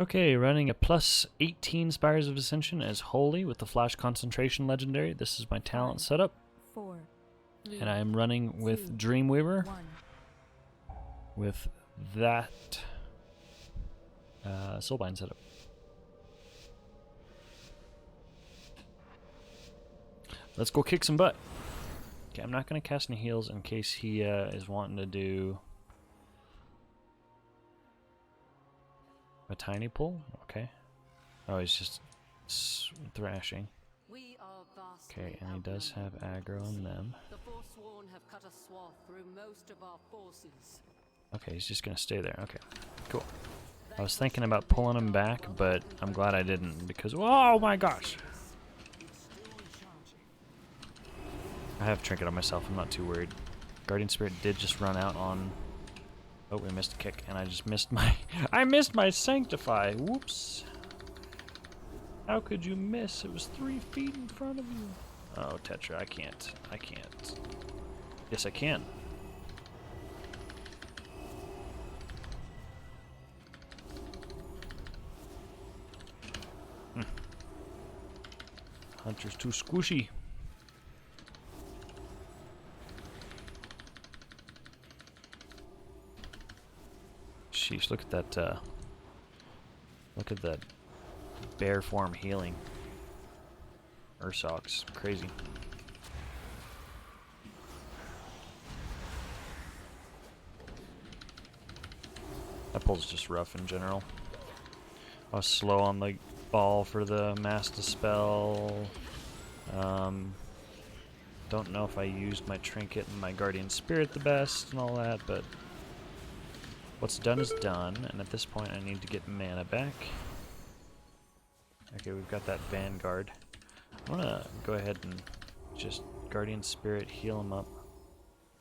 Okay, running a plus 18 Spires of Ascension as Holy with the Flash Concentration Legendary. This is my talent setup. 4, 3, And I am running with 2, Dreamweaver 1. with that Soulbind setup. Let's go kick some butt. Okay, I'm not going to cast any heals in case he is wanting to do a tiny pull. Okay. Oh, he's just thrashing. Okay, and he does have aggro on them. The Forsworn have cut a swath through most of our forces. Okay, he's just gonna stay there. Okay, cool. I was thinking about pulling him back, but I'm glad I didn't because oh my gosh! I have Trinket on myself. I'm not too worried. Guardian Spirit did just run out on. Oh, we missed a kick, and I just missed my. I missed my Sanctify. Whoops. How could you miss? It was 3 feet in front of you. Oh, Tetra, I can't. I can't. Yes, I can. Hunter's too squishy. Sheesh, look at that, look at that bear form healing. Ursoc's crazy. That pull's just rough in general. I was slow on the ball for the Mass Dispel. Don't know if I used my Trinket and my Guardian Spirit the best and all that, but what's done is done, and at this point I need to get mana back. Okay, we've got that Vanguard. I'm gonna go ahead and just Guardian Spirit, heal him up,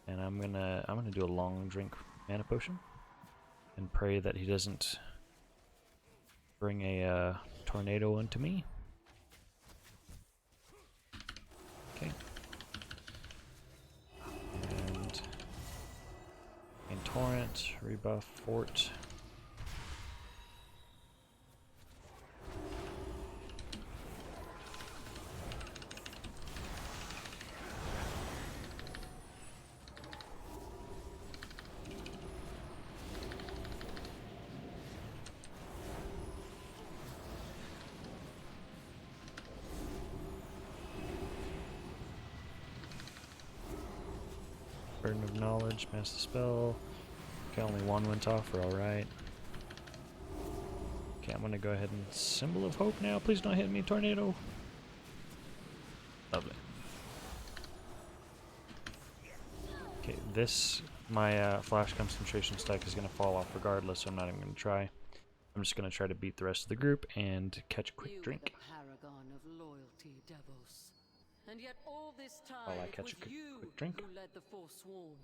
and I'm gonna do a long drink mana potion and pray that he doesn't bring a tornado into me. Okay. And in Torrent, rebuff Fort. Burden of Knowledge, Master Spell. Okay, only one went off, we're alright. Okay, I'm gonna go ahead and Symbol of Hope now. Please don't hit me, Tornado. Lovely. Okay, my Flash Concentration stack is gonna fall off regardless, so I'm not even gonna try. I'm just gonna try to beat the rest of the group and catch a quick drink. Paragon of loyalty, devils. And yet all this time While I it catch was a quick you drink. who led the Forsworn.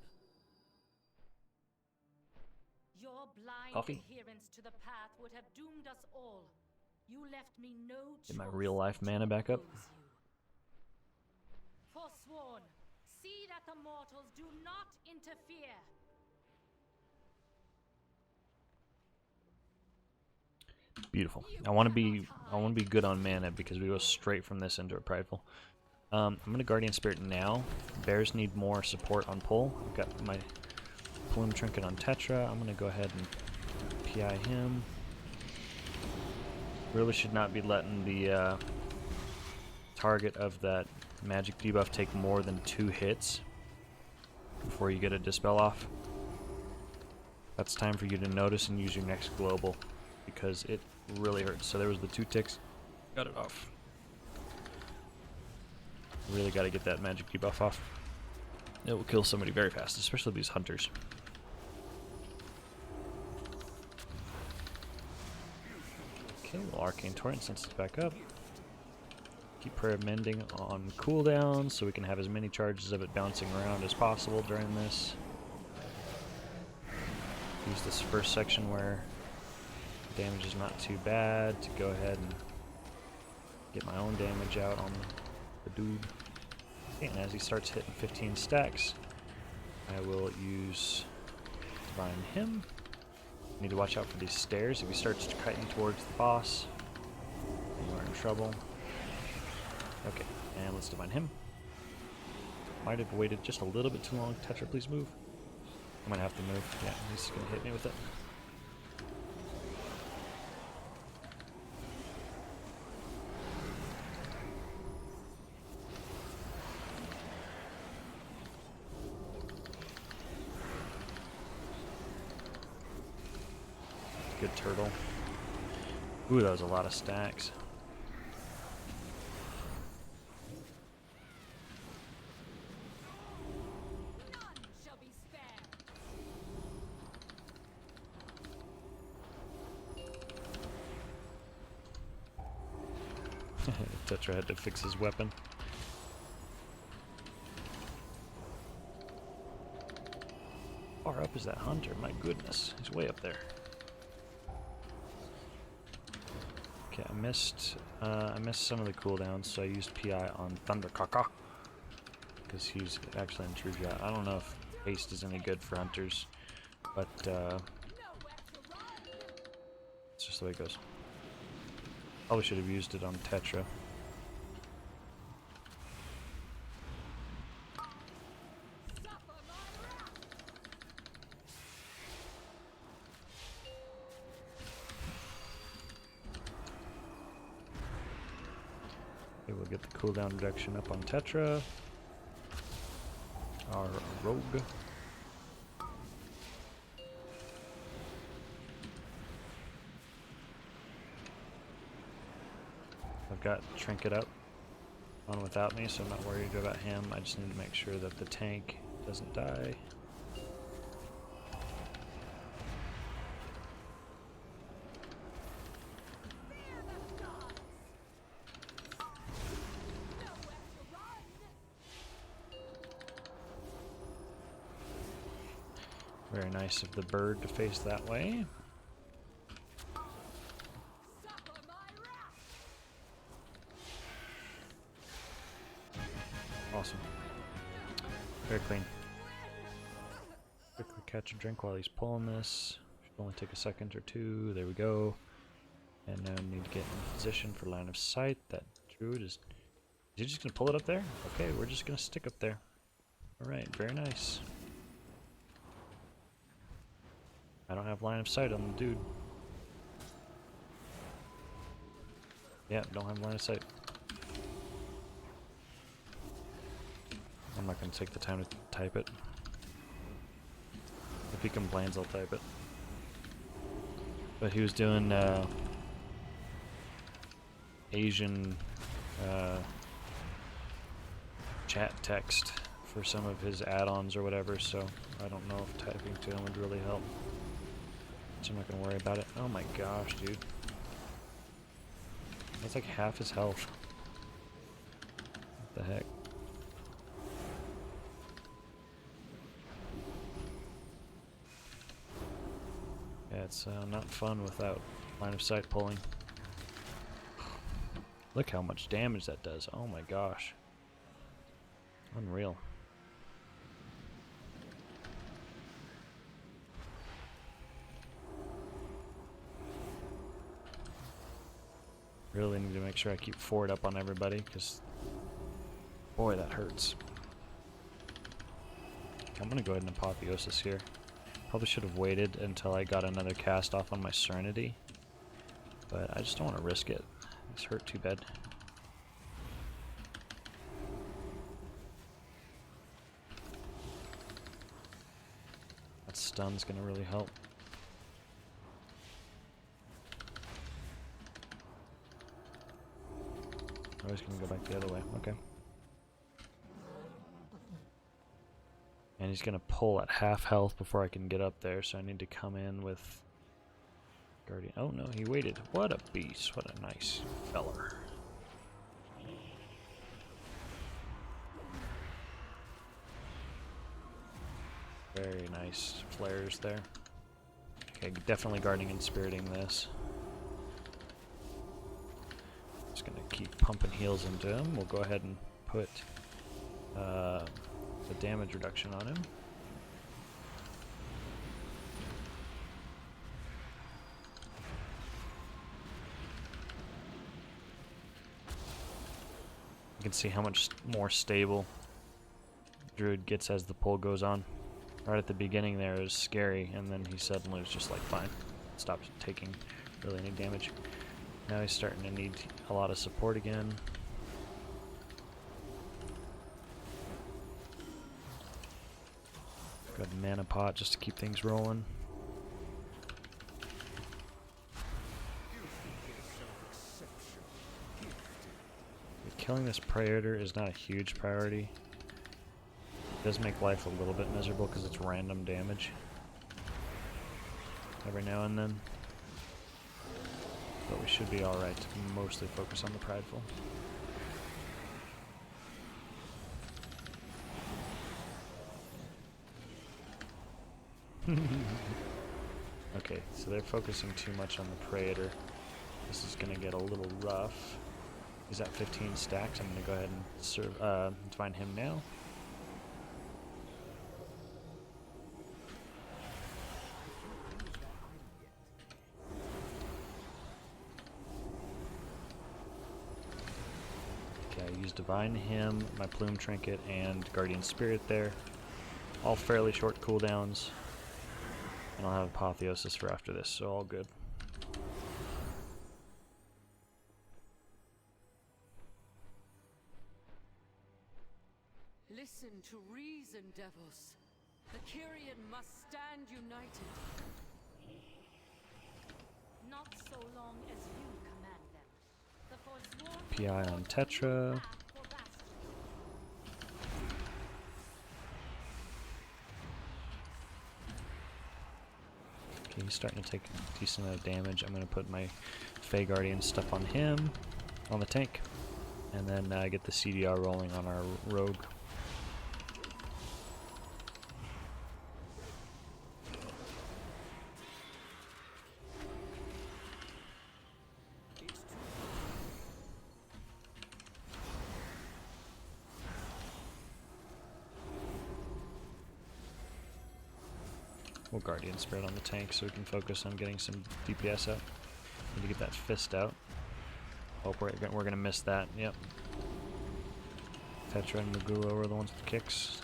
Your blind Coffee. adherence to the path would have doomed us all. You left me no Get my choice real life but mana to back up. oppose you. Forsworn, see that the mortals do not interfere. Beautiful. I want to be good on mana because we go straight from this into a Prideful. I'm gonna Guardian Spirit now. Bears need more support on pull. I've got my Plume Trinket on Tetra. I'm gonna go ahead and PI him. Really should not be letting the target of that magic debuff take more than 2 hits before you get a Dispel off. That's time for you to notice and use your next global because it really hurts. So there was the 2 ticks. Got it off. Really got to get that magic debuff off. It will kill somebody very fast, especially these hunters. Okay, well, Arcane Torrent since it's back up. Keep Prayer of Mending on cooldown so we can have as many charges of it bouncing around as possible during this. Use this first section where damage is not too bad to go ahead and get my own damage out on the dude. Okay, and as he starts hitting 15 stacks, I will use Divine Hymn. Need to watch out for these stairs. If he starts cutting towards the boss, you are in trouble. Okay, and let's divine him. Might have waited just a little bit too long. Tetra, please move. I might have to move. Yeah, he's gonna hit me with it. Good turtle. Ooh, that was a lot of stacks. Shall be spared. Tetra had to fix his weapon. Far up is that hunter? My goodness, he's way up there. Okay, I missed some of the cooldowns, so I used PI on Thundercaca because he's actually in true shot. I don't know if haste is any good for hunters, but it's just the way it goes. Probably should have used it on Tetra. Okay, we'll get the cooldown reduction up on Tetra. Our rogue. I've got Trinket up on without me, so I'm not worried about him. I just need to make sure that the tank doesn't die. Very nice of the bird to face that way. Awesome. Very clean. Quickly catch a drink while he's pulling this. Should only take a second or two. There we go. And now we need to get in position for line of sight. That druid is he just gonna pull it up there? Okay, we're just gonna stick up there. Alright, very nice. I don't have line of sight on the dude. Yeah, don't have line of sight. I'm not going to take the time to type it. If he complains, I'll type it. But he was doing Asian chat text for some of his add-ons or whatever, so I don't know if typing to him would really help. So I'm not going to worry about it. Oh my gosh, dude. That's like half his health. What the heck? Yeah, it's not fun without line of sight pulling. Look how much damage that does. Oh my gosh. Unreal. Really need to make sure I keep forward up on everybody, because boy, that hurts. I'm gonna go ahead and apotheosis here. Probably should have waited until I got another cast off on my Serenity, but I just don't want to risk it. It's hurt too bad. That stun's gonna really help. I was gonna go back the other way. Okay. And he's gonna pull at half health before I can get up there, so I need to come in with Guardian. Oh no, he waited. What a beast. What a nice feller. Very nice flares there. Okay, definitely guarding and spiriting this. Just gonna keep pumping heals into him. We'll go ahead and put the damage reduction on him. You can see how much more stable Druid gets as the pull goes on. Right at the beginning there it was scary, and then he suddenly was just like, fine. Stopped taking really any damage. Now he's starting to need a lot of support again. Got a mana pot just to keep things rolling. Killing this Praetor is not a huge priority. It does make life a little bit miserable because it's random damage every now and then. But we should be alright to mostly focus on the Prideful. Okay, so they're focusing too much on the Praetor. This is going to get a little rough. He's at 15 stacks. I'm going to go ahead and divine him now. Okay, I use divine him, my plume trinket, and guardian spirit there. All fairly short cooldowns. And I'll have apotheosis for after this, so all good. Listen to reason, Devos. The Kyrian must stand united. Not so long as you command them. The forsworn PI on Tetra. path for Bastion. Okay, he's starting to take a decent amount of damage. I'm going to put my Fey Guardian stuff on him, on the tank, and then get the CDR rolling on our rogue. We'll Guardian Spirit on the tank so we can focus on getting some DPS out. Need to get that fist out. Oh, we're gonna miss that. Yep. Tetra and Magula were the ones with kicks.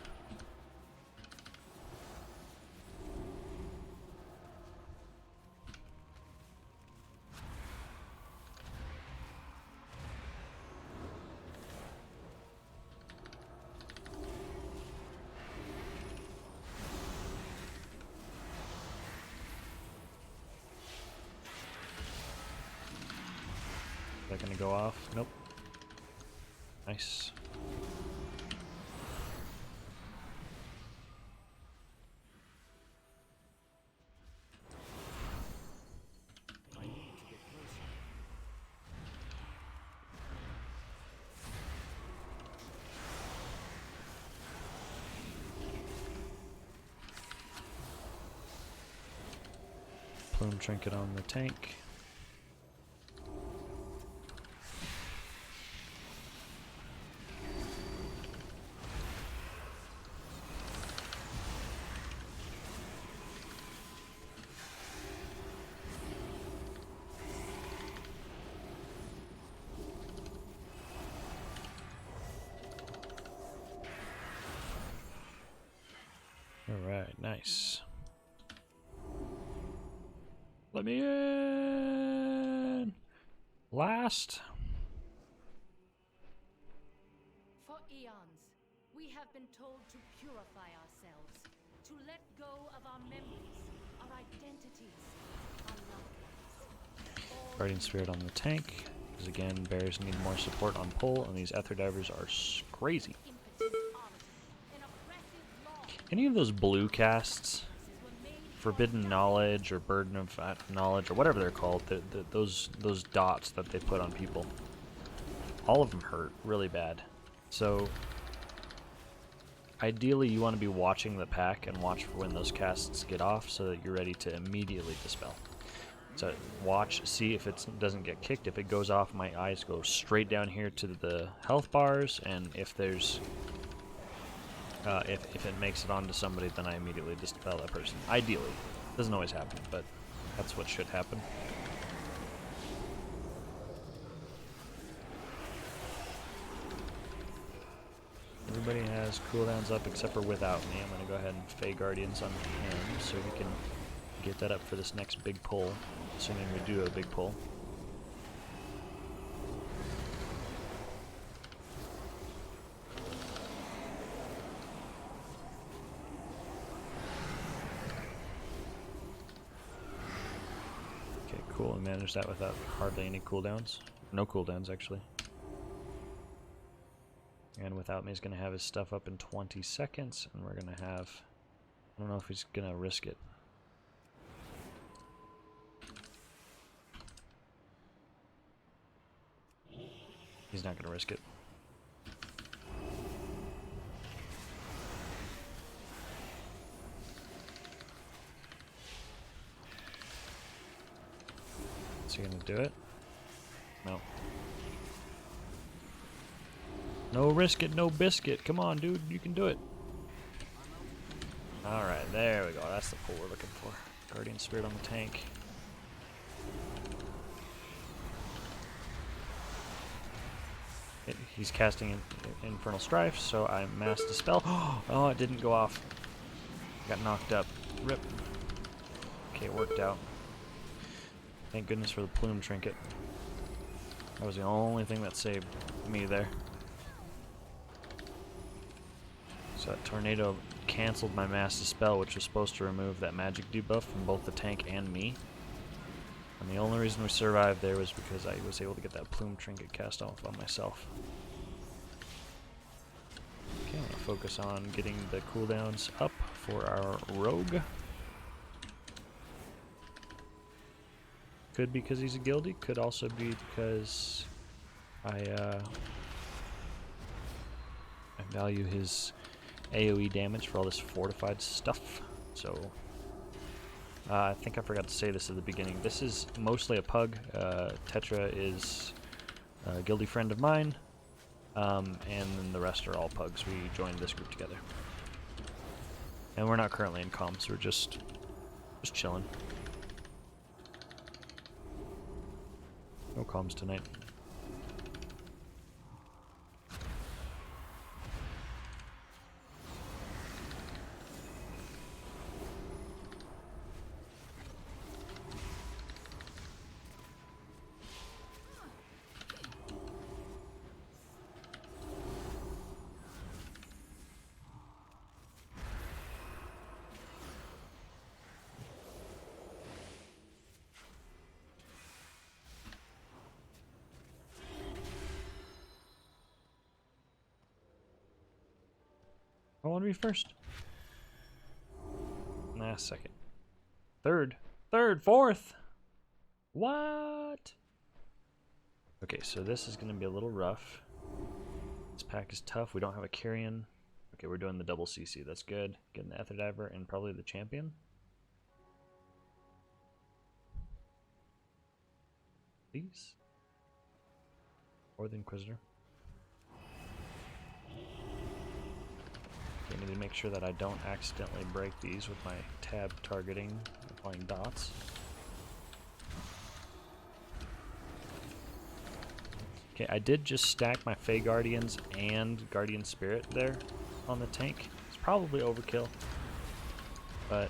Is that gonna go off? Nope. Nice. Plume trinket on the tank. Alright, nice. Let me in! Last! For eons, we have been told to purify ourselves, to let go of our memories, our identities, our loved ones. All Guardian Spirit on the tank. Because again, bears need more support on pull, and these Ether Divers are crazy. impotent arbiters, an oppressive law Any of those blue casts, were made Forbidden Knowledge or Burden of Knowledge or whatever they're called, those dots that they put on people, all of them hurt really bad. So ideally you want to be watching the pack and watch for when those casts get off so that you're ready to immediately dispel. So watch, see if it doesn't get kicked. If it goes off, my eyes go straight down here to the health bars, and if there's if it makes it onto somebody, then I immediately dispel that person. Ideally. Doesn't always happen, but that's what should happen. Everybody has cooldowns up except for without me. I'm gonna go ahead and Fey Guardians on him so we can get that up for this next big pull, assuming we do a big pull. Okay, cool. We managed that without hardly any cooldowns. No cooldowns, actually. And without me, he's going to have his stuff up in 20 seconds, and we're going to have... I don't know if he's going to risk it. He's not going to risk it. Is he going to do it? No. No risk it, no biscuit. Come on, dude, you can do it. Alright, there we go. That's the pull we're looking for. Guardian Spirit on the tank. He's casting Infernal Strife, so I mass Dispel. Oh, it didn't go off. Got knocked up. Rip. Okay, it worked out. Thank goodness for the Plume Trinket. That was the only thing that saved me there. So that tornado canceled my mass Dispel, which was supposed to remove that magic debuff from both the tank and me. And the only reason we survived there was because I was able to get that Plume Trinket cast off on myself. Okay, I'm going to focus on getting the cooldowns up for our rogue. Could be because he's a guildie, could also be because I value his AoE damage for all this fortified stuff. So I think I forgot to say this at the beginning. This is mostly a PUG. Tetra is a guildie friend of mine, and then the rest are all PUGs. We joined this group together, and we're not currently in comms. We're just chilling. No comms tonight. I want to be first. Nah, second. Third, fourth. What? Okay, so this is going to be a little rough. This pack is tough. We don't have a carrion. Okay, we're doing the double CC. That's good. Getting the Ether Diver and probably the champion. Please. Or the Inquisitor. I need to make sure that I don't accidentally break these with my tab targeting, applying dots. Okay, I did just stack my Fey Guardians and Guardian Spirit there on the tank. It's probably overkill, but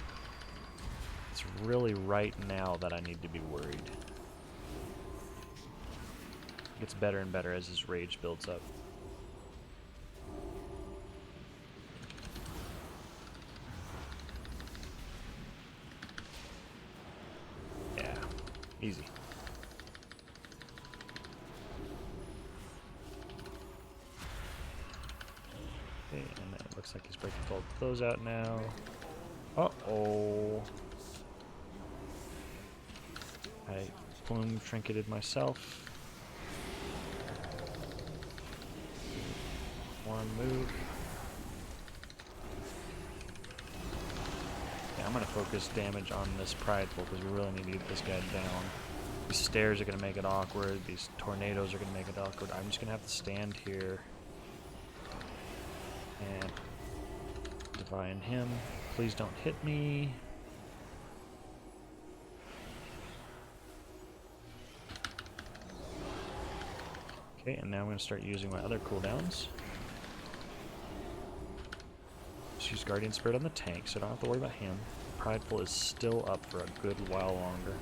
it's really right now that I need to be worried. It gets better and better as his rage builds up. Easy. Okay, and it looks like he's breaking all those out now. Uh-oh. I Plume Trinketed myself. One move. I'm going to focus damage on this Prideful because we really need to get this guy down. These stairs are going to make it awkward. These tornadoes are going to make it awkward. I'm just going to have to stand here and divine him. Please don't hit me. Okay, and now I'm going to start using my other cooldowns. use Guardian Spirit on the tank, so I don't have to worry about him. Prideful is still up for a good while longer.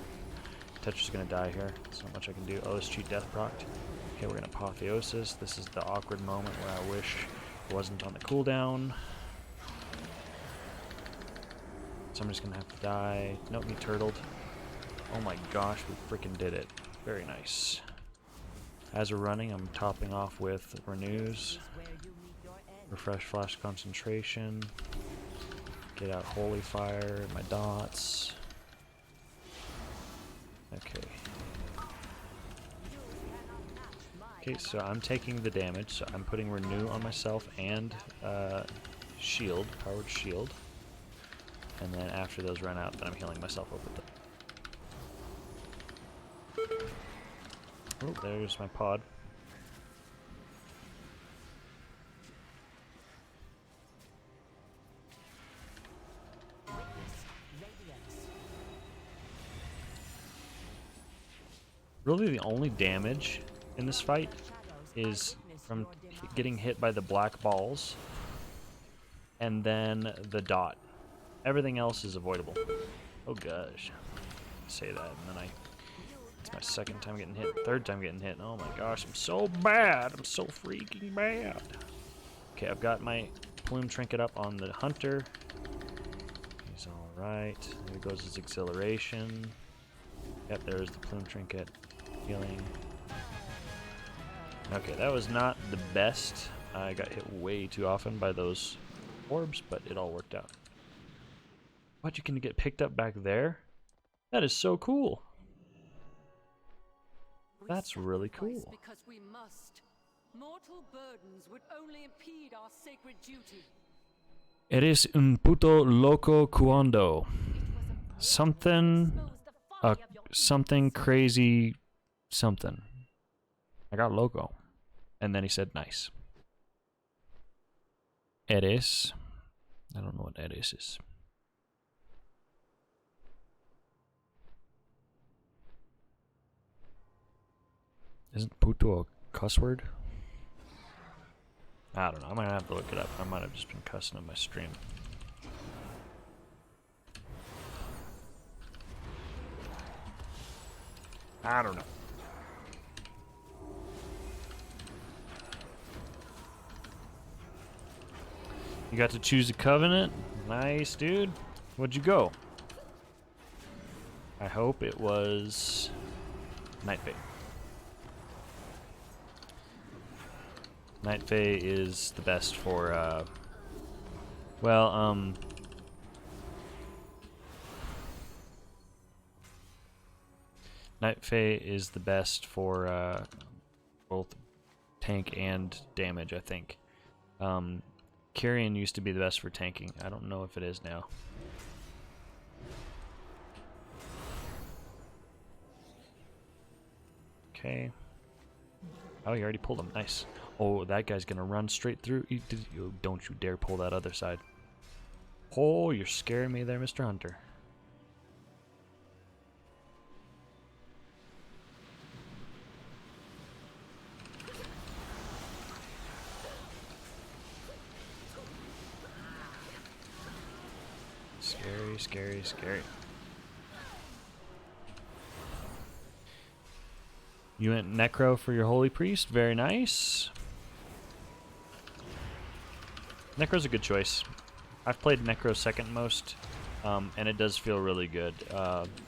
Tetra's gonna die here. There's not much I can do. Oh, this cheat death procced. Okay, we're gonna Apotheosis. This is the awkward moment where I wish it wasn't on the cooldown. Somebody's gonna have to die. Nope, he turtled. Oh my gosh, we freaking did it. Very nice. As we're running, I'm topping off with Renews. Refresh Flash Concentration. Get out Holy Fire, my dots. Okay. Okay, so I'm taking the damage, so I'm putting Renew on myself and Shield, Powered Shield. And then after those run out, then I'm healing myself up with them. Oh, there's my pod. Really the only damage in this fight is from getting hit by the black balls and then the dot. Everything else is avoidable. Oh gosh. Say that and then it's my second time getting hit, third time getting hit. Oh my gosh, I'm so bad. I'm so freaking bad. Okay, I've got my plume trinket up on the hunter. He's alright. There goes his exhilaration. Yep, there's the plume trinket. Healing. Okay, that was not the best. I got hit way too often by those orbs, but it all worked out. What, you can get picked up back there? That is so cool. That's really cool. Because we must. Mortal burdens would only impede our sacred duty. Eres un puto loco cuando. Something crazy something. I got loco. And then he said nice. Eres. I don't know what eres is. Isn't puto a cuss word? I don't know. I might have to look it up. I might have just been cussing on my stream. I don't know. You got to choose a covenant? Nice, dude. What'd you go? I hope it was Night Fae. Night Fae is the best for, Night Fae is the best for, both tank and damage, I think. Kyrian used to be the best for tanking. I don't know if it is now. Okay. Oh, you already pulled him. Nice. Oh, that guy's gonna run straight through. Don't you dare pull that other side. Oh, you're scaring me there, Mr. Hunter. Scary, scary, scary. You went Necro for your Holy Priest. Very nice. Necro's a good choice. I've played Necro second most, and it does feel really good.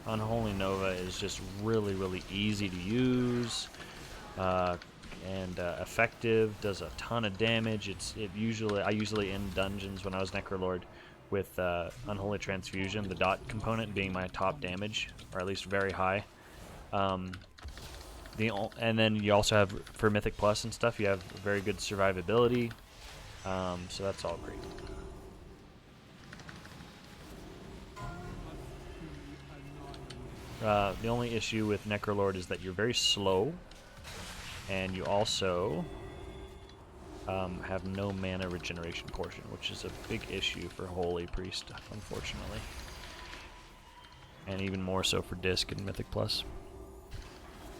Unholy Nova is just really, really easy to use and effective. Does a ton of damage. I usually end dungeons when I was Necrolord with Unholy Transfusion, the dot component being my top damage, or at least very high. And then you also have, for Mythic Plus and stuff, you have very good survivability. So that's all great. The only issue with Necrolord is that you're very slow, and you also have no mana regeneration portion, which is a big issue for Holy Priest, unfortunately. And even more so for Disc and Mythic Plus.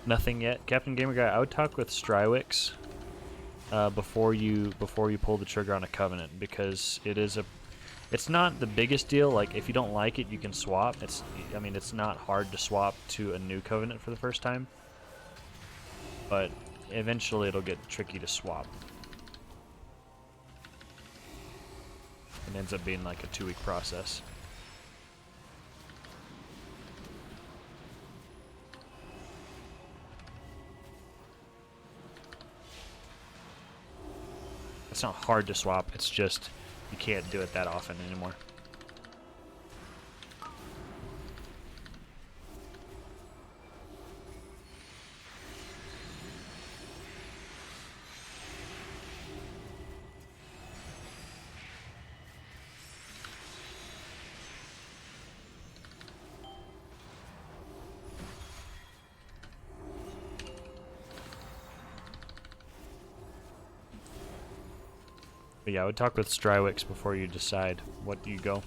Nothing yet. Captain Gamer Guy, I would talk with Strywix before you pull the trigger on a Covenant, because it is It's not the biggest deal. Like, if you don't like it, you can swap. I mean, it's not hard to swap to a new Covenant for the first time. But eventually it'll get tricky to swap. It ends up being like a 2-week process. It's not hard to swap, it's just you can't do it that often anymore. But yeah, I would talk with Strywix before you decide what you go.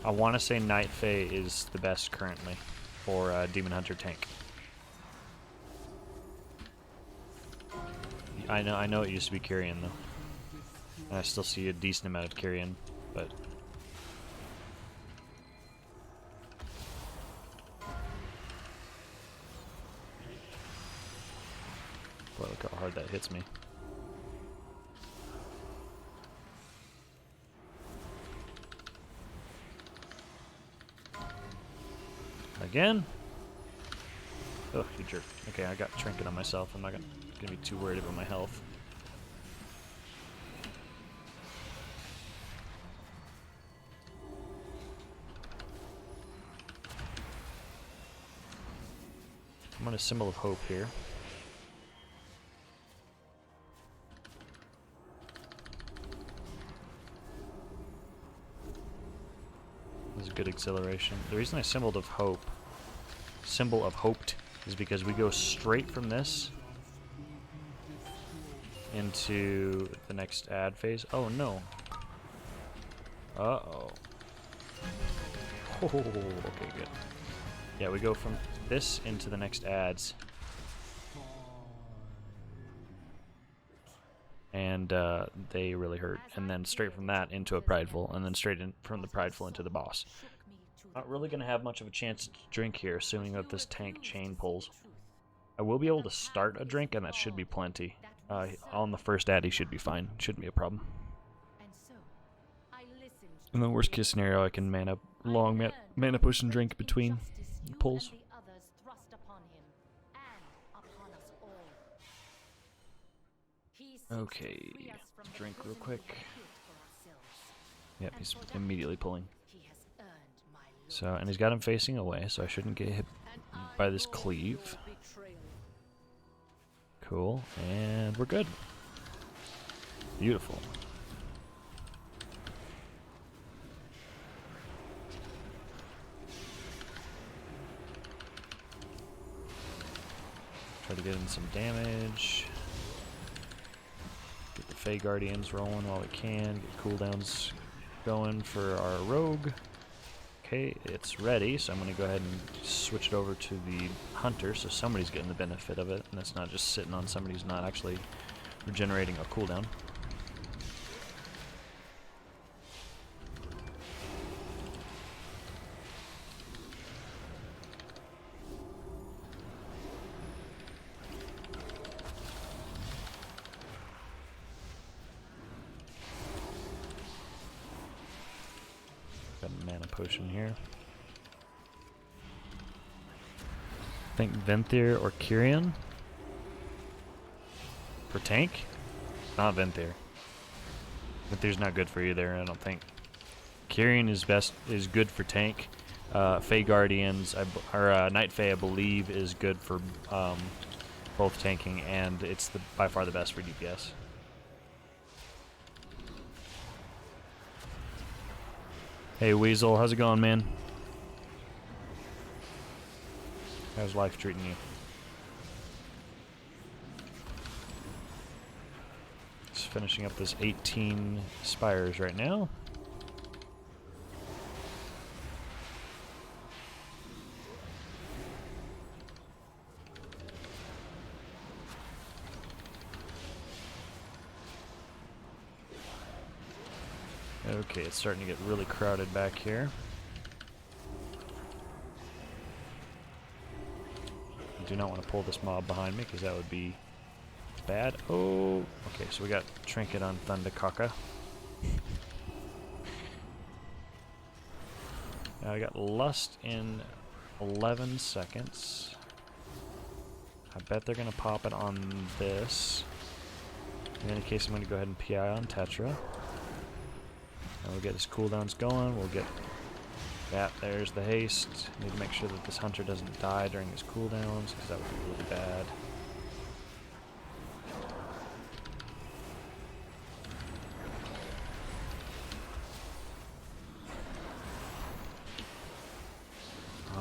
I want to say Night Fae is the best currently for Demon Hunter tank. I know it used to be Kyrian though. And I still see a decent amount of Kyrian, but boy, look how hard that hits me. Again? Oh, you jerk. Okay, I got Trinket on myself. I'm not gonna be too worried about my health. I'm on a Symbol of Hope here. This is a good acceleration. The reason I Symbol of Hoped, is because we go straight from this into the next ad phase. Oh no. Uh-oh. Oh, okay, good. Yeah, we go from this into the next ads. And they really hurt. And then straight from that into a Prideful, and then straight in from the Prideful into the boss. Not really going to have much of a chance to drink here, assuming that this tank chain pulls. I will be able to start a drink, and that should be plenty. On the first ad, he should be fine. Shouldn't be a problem. In the worst case scenario, I can mana push and drink between pulls. Okay, drink real quick. Yep, he's immediately pulling. So, and he's got him facing away, so I shouldn't get hit by this cleave. Cool, and we're good. Beautiful. Try to get in some damage. Get the Fey Guardians rolling while we can. Get cooldowns going for our rogue. Okay, it's ready, so I'm going to go ahead and switch it over to the hunter, so somebody's getting the benefit of it, and it's not just sitting on somebody who's not actually regenerating a cooldown. Got a mana potion here. I think Venthyr or Kyrian for tank? Not Venthyr. Venthyr's not good for either, I don't think. Kyrian is good for tank. Fey Guardians or Night Fae, I believe, is good for both tanking, and it's by far the best for DPS. Hey Weasel, how's it going, man? How's life treating you? Just finishing up this 18 Spires right now. Okay, it's starting to get really crowded back here. I do not want to pull this mob behind me because that would be bad. Oh, okay, so we got Trinket on Thunderkaka. Now I got Lust in 11 seconds. I bet they're going to pop it on this. In any case, I'm going to go ahead and PI on Tetra. And we'll get his cooldowns going. We'll get that. There's the haste. Need to make sure that this hunter doesn't die during his cooldowns, because that would be really bad.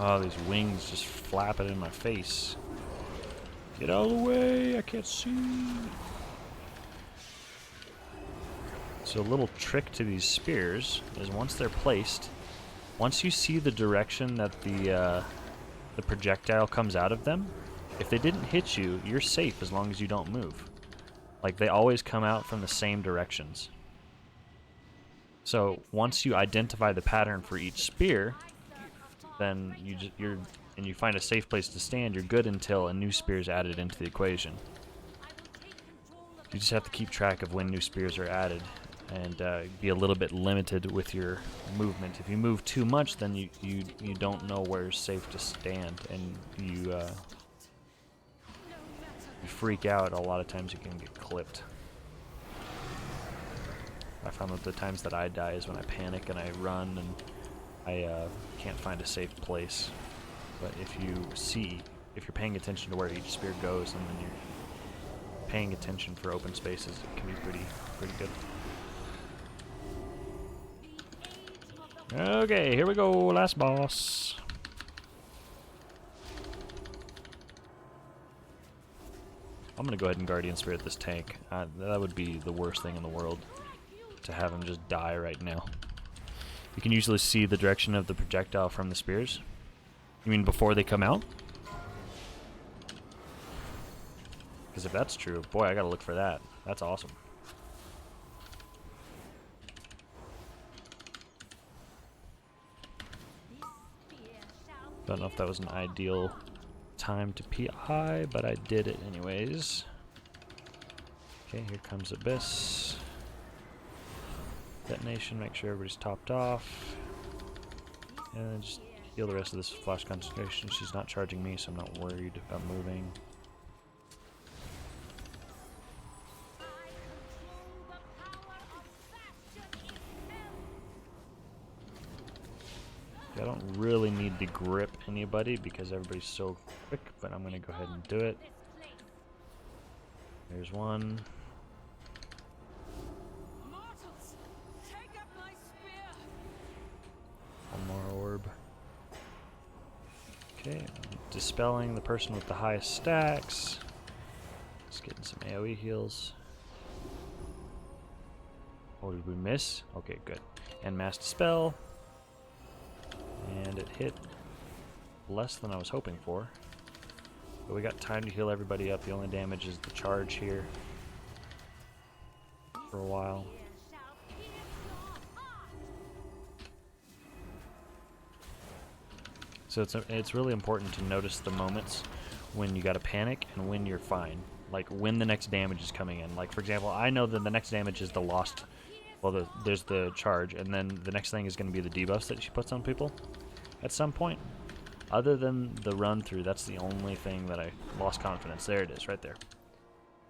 Oh, these wings just flapping in my face. Get out of the way, I can't see. So a little trick to these spears is once they're placed, once you see the direction that the projectile comes out of them, if they didn't hit you, you're safe as long as you don't move. Like, they always come out from the same directions. So once you identify the pattern for each spear, then you find a safe place to stand, you're good until a new spear is added into the equation. You just have to keep track of when new spears are added and be a little bit limited with your movement. If you move too much, then you don't know where's safe to stand, and you freak out. A lot of times you can get clipped. I found that the times that I die is when I panic and I run and I can't find a safe place. But if you're paying attention to where each spear goes, and then you're paying attention for open spaces, it can be pretty good. Okay, here we go, last boss. I'm gonna go ahead and Guardian Spirit this tank. That would be the worst thing in the world, to have him just die right now. You can usually see the direction of the projectile from the spears. You mean before they come out? Because if that's true, boy, I gotta look for that. That's awesome. Don't know if that was an ideal time to PI, but I did it anyways. Okay, here comes Abyss. Detonation, make sure everybody's topped off. And then just heal the rest of this flash concentration. She's not charging me, so I'm not worried about moving. I don't really need to grip anybody because everybody's so quick, but I'm going to go ahead and do it. There's one. Mortals, take up my spear. One more orb. Okay, dispelling the person with the highest stacks. Just getting some AoE heals. Oh, did we miss? Okay, good. And mass dispel. And it hit less than I was hoping for. But we got time to heal everybody up. The only damage is the charge here for a while. So it's really important to notice the moments when you gotta panic and when you're fine. Like when the next damage is coming in. Like for example, I know that the next damage is the lost. Well, there's the charge, and then the next thing is going to be the debuffs that she puts on people at some point. Other than the run through, that's the only thing that I lost confidence. There it is, right there.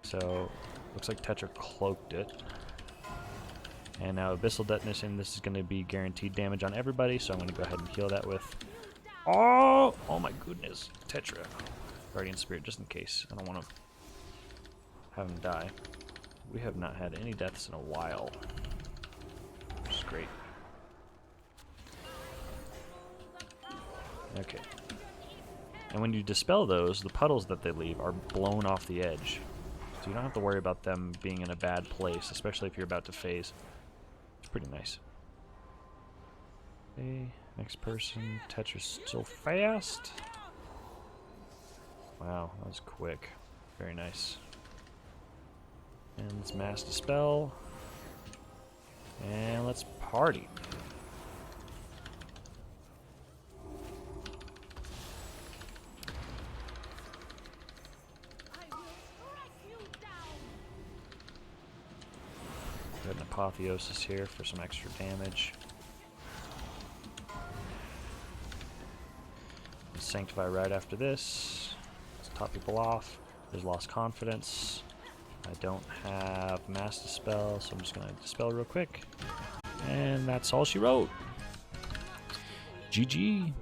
So looks like Tetra cloaked it. And now Abyssal Detonation. This is going to be guaranteed damage on everybody, so I'm going to go ahead and heal that with. Oh my goodness, Tetra. Guardian Spirit, just in case. I don't want to have him die. We have not had any deaths in a while. Which is great. Okay. And when you dispel those, the puddles that they leave are blown off the edge. So you don't have to worry about them being in a bad place, especially if you're about to phase. It's pretty nice. Okay, next person. Tetra's so fast. Wow, that was quick. Very nice. And let's mass dispel. And let's party. I will strike you down. Got an Apotheosis here for some extra damage. Sanctify right after this. Let's top people off. There's Lost Confidence. I don't have Mass Dispel, so I'm just going to dispel real quick. And that's all she wrote. GG.